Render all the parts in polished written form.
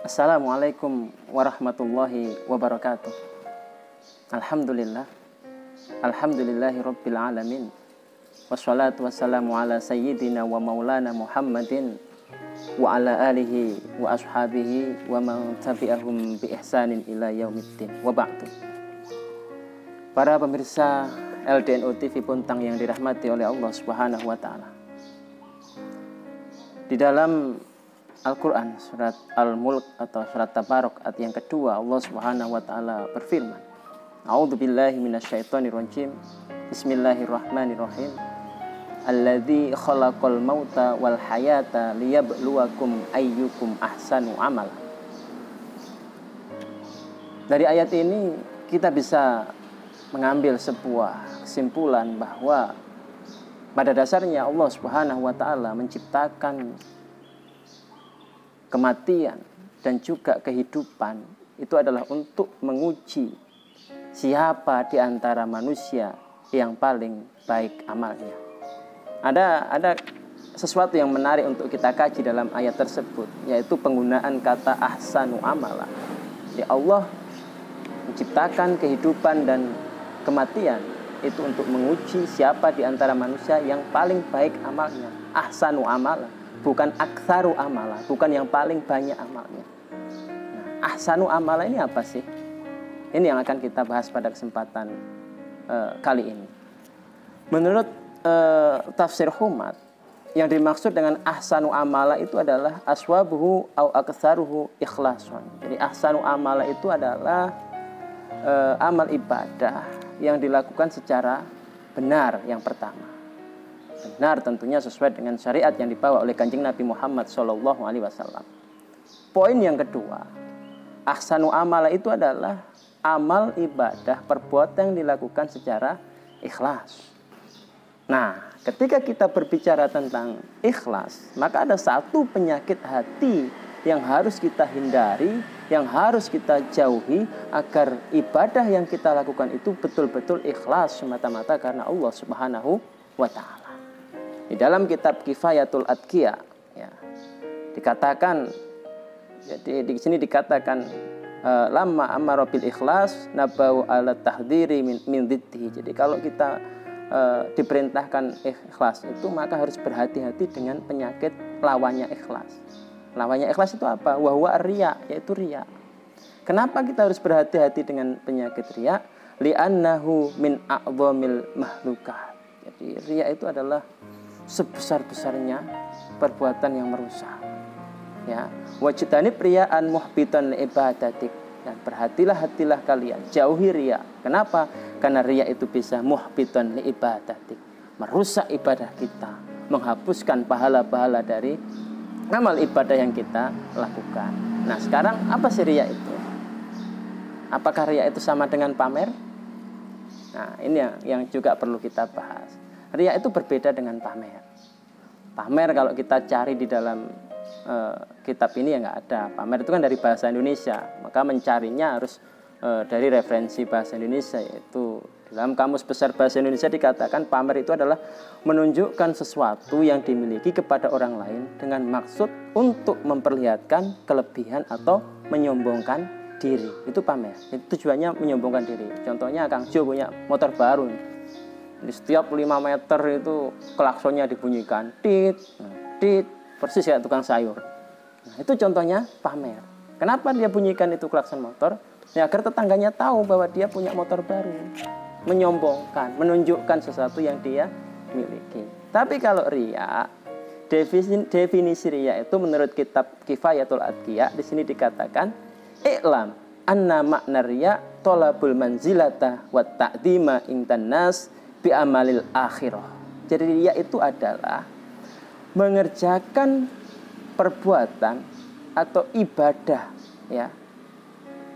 Assalamualaikum warahmatullahi wabarakatuh. Alhamdulillah. Alhamdulillahi rabbil alamin. Wassalatu wassalamu ala sayyidina wa maulana Muhammadin wa ala alihi wa ashabihi wa man tabi'ahum bi ihsanin ila yaumiddin. Wa ba'du. Para pemirsa LDNO TV Puntang yang dirahmati oleh Allah Subhanahu wa taala. Di dalam Al-Quran surat Al-Mulk atau surat Tabarok ayat yang kedua, Allah Subhanahu wa taala berfirman, A'udzubillahi minasyaitonirrajim. Bismillahirrahmanirrahim. Alladzi khalaqal mauta wal hayata liyabluwakum ayyukum ahsanu amala. Dari ayat ini kita bisa mengambil sebuah kesimpulan bahwa pada dasarnya Allah Subhanahu wa taala menciptakan kematian dan juga kehidupan itu adalah untuk menguji siapa di antara manusia yang paling baik amalnya. Ada sesuatu yang menarik untuk kita kaji dalam ayat tersebut, yaitu penggunaan kata ahsanu amala. Jadi Allah menciptakan kehidupan dan kematian itu untuk menguji siapa di antara manusia yang paling baik amalnya. Ahsanu amala, bukan aktsaru amala, bukan yang paling banyak amalnya. Nah, ahsanu amala ini apa sih? Ini yang akan kita bahas pada kesempatan kali ini. Menurut tafsir Humat, yang dimaksud dengan ahsanu amala itu adalah aswabuhu au aktsaruhu ikhlason. Jadi ahsanu amala itu adalah amal ibadah yang dilakukan secara benar yang pertama. Benar tentunya sesuai dengan syariat yang dibawa oleh Kanjeng Nabi Muhammad SAW. Poin yang kedua, ahsanu amala itu adalah amal ibadah perbuatan yang dilakukan secara ikhlas. Nah, ketika kita berbicara tentang ikhlas, maka ada satu penyakit hati yang harus kita hindari, yang harus kita jauhi agar ibadah yang kita lakukan itu betul-betul ikhlas semata-mata karena Allah Subhanahu wa taala. Di dalam kitab Kifayatul Adqiya ya, dikatakan, jadi di sini dikatakan lamma amara bil ikhlas nabau ala tahdhiri min dhiddihi. Jadi kalau kita diperintahkan ikhlas itu maka harus berhati-hati dengan penyakit lawannya ikhlas. Lawannya ikhlas itu apa? Wa huwa riya, yaitu riya. Kenapa kita harus berhati-hati dengan penyakit riya? Li'annahu min a'dhamil mahlukat. Jadi riya itu adalah sebesar-besarnya perbuatan yang merusak. Ya, wajtanib riya'an muhbitan li ibadatik. Dan hatilah kalian, jauhi riya. Kenapa? Karena riya itu bisa muhbitan li ibadatik, merusak ibadah kita, menghapuskan pahala-pahala dari amal ibadah yang kita lakukan. Nah, sekarang apa sih riya itu? Apakah riya itu sama dengan pamer? Nah, ini yang juga perlu kita bahas. Riya itu berbeda dengan pamer. Pamer kalau kita cari di dalam kitab ini ya nggak ada. Pamer itu kan dari bahasa Indonesia, maka mencarinya harus dari referensi bahasa Indonesia, yaitu dalam Kamus Besar Bahasa Indonesia dikatakan pamer itu adalah menunjukkan sesuatu yang dimiliki kepada orang lain dengan maksud untuk memperlihatkan kelebihan atau menyombongkan diri. Itu pamer. Itu tujuannya menyombongkan diri. Contohnya Kang Jo punya motor baru. Di setiap 5 meter itu klaksonnya dibunyikan, tit, tit, persis kayak tukang sayur. Nah, itu contohnya pamer. Kenapa dia bunyikan itu klakson motor? Ya, agar tetangganya tahu bahwa dia punya motor baru. Menyombongkan, menunjukkan sesuatu yang dia miliki. Tapi kalau riya, definisi riya itu menurut kitab Kifayatul Adqiya di sini dikatakan, i'lam anna makna riya tolabul manzilata wa ta'dima intan nas bi amalil akhirah. Jadi riya itu adalah mengerjakan perbuatan atau ibadah ya,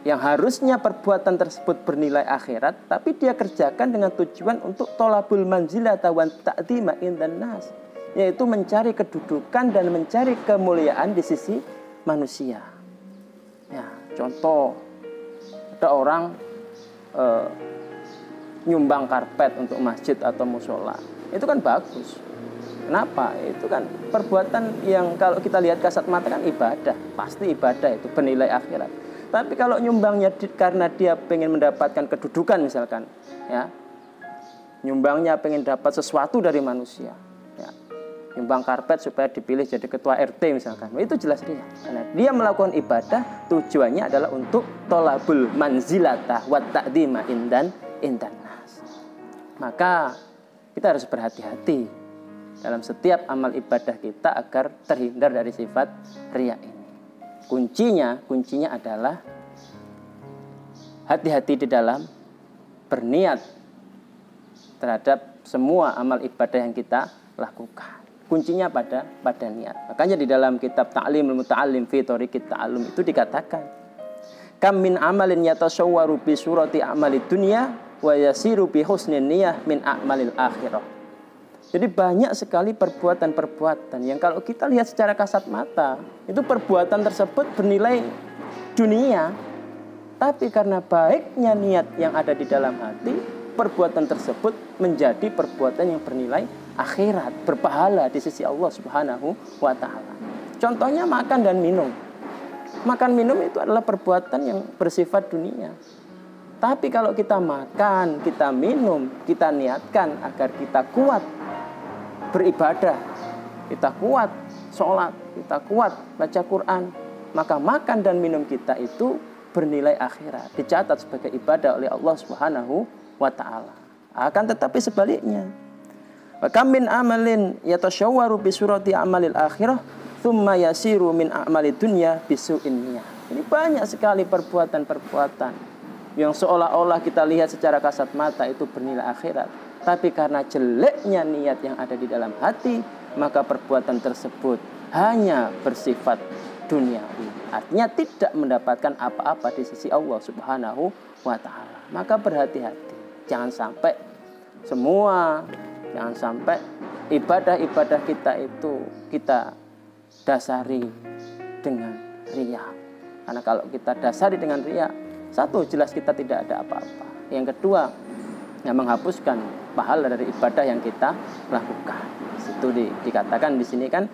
yang harusnya perbuatan tersebut bernilai akhirat, tapi dia kerjakan dengan tujuan untuk tolabul manzilata wa ta'dima indan nas, yaitu mencari kedudukan dan mencari kemuliaan di sisi manusia. Ya, contoh, ada orang nyumbang karpet untuk masjid atau musola, itu kan bagus. Kenapa? Itu kan perbuatan yang kalau kita lihat kasat mata kan ibadah, pasti ibadah itu bernilai akhirat. Tapi kalau nyumbangnya karena dia pengen mendapatkan kedudukan misalkan, ya, nyumbangnya pengen dapat sesuatu dari manusia, ya, nyumbang karpet supaya dipilih jadi ketua RT misalkan, itu jelas riya. Karena dia melakukan ibadah tujuannya adalah untuk tolabul manzilatah wa ta'dhima indan nas. Maka kita harus berhati-hati dalam setiap amal ibadah kita agar terhindar dari sifat riya ini. Kuncinya adalah hati-hati di dalam berniat terhadap semua amal ibadah yang kita lakukan. Kuncinya pada niat. Makanya di dalam kitab Ta'limul Muta'allim fi Thoriqit Ta'allum itu dikatakan, kam min amalin yatasawwaru bi surati a'malid dunya wa yasiru bi husnin niyah min a'malil akhirah. Jadi banyak sekali perbuatan-perbuatan yang kalau kita lihat secara kasat mata, itu perbuatan tersebut bernilai dunia. Tapi karena baiknya niat yang ada di dalam hati, perbuatan tersebut menjadi perbuatan yang bernilai akhirat, berpahala di sisi Allah Subhanahu wa ta'ala. Contohnya makan dan minum. Makan minum itu adalah perbuatan yang bersifat dunia. Tapi kalau kita makan, kita minum, kita niatkan agar kita kuat beribadah, kita kuat sholat, kita kuat baca Quran, maka makan dan minum kita itu bernilai akhirat, dicatat sebagai ibadah oleh Allah Subhanahu wa ta'ala. Akan tetapi sebaliknya, wa kam min amalin yatashawwaru bi surati amalil akhirah thumma yasiru min a'malid dunya bisu'in niyah. Ini banyak sekali perbuatan-perbuatan yang seolah-olah kita lihat secara kasat mata itu bernilai akhirat, tapi karena jeleknya niat yang ada di dalam hati, maka perbuatan tersebut hanya bersifat duniawi. Artinya tidak mendapatkan apa-apa di sisi Allah Subhanahu wa ta'ala. Maka berhati-hati. Jangan sampai ibadah-ibadah kita itu kita dasari dengan riya. Karena kalau kita dasari dengan riya, satu, jelas kita tidak ada apa-apa. Yang kedua, yang menghapuskan pahala dari ibadah yang kita lakukan. Itu dikatakan di sini kan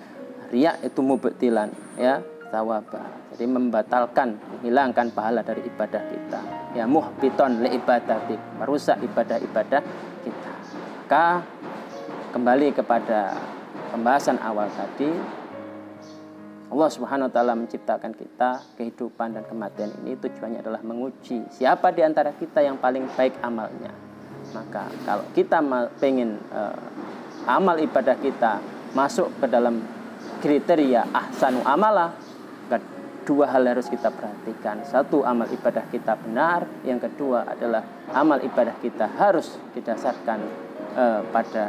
riya itu mubtilan, ya, thawaba. Jadi membatalkan, menghilangkan pahala dari ibadah kita. Ya, muhbiton li ibadati, merusak ibadah-ibadah kita. Maka kembali kepada pembahasan awal tadi, Allah Subhanahu wa ta'ala menciptakan kita, kehidupan dan kematian ini tujuannya adalah menguji siapa di antara kita yang paling baik amalnya. Maka kalau kita pengen amal ibadah kita masuk ke dalam kriteria ahsanu amalah, dua hal harus kita perhatikan. Satu, amal ibadah kita benar. Yang kedua adalah amal ibadah kita harus didasarkan pada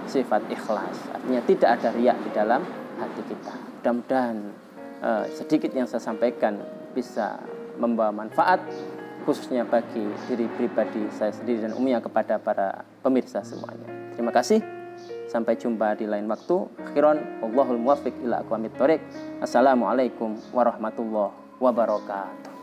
sifat ikhlas. Artinya tidak ada riya di dalam hati kita. Mudah-mudahan sedikit yang saya sampaikan bisa membawa manfaat, khususnya bagi diri pribadi saya sendiri dan umumnya kepada para pemirsa semuanya. Terima kasih. Sampai jumpa di lain waktu. Akhiran, wallahul muwaffiq ila aqwamit thoriq. Assalamualaikum warahmatullahi wabarakatuh.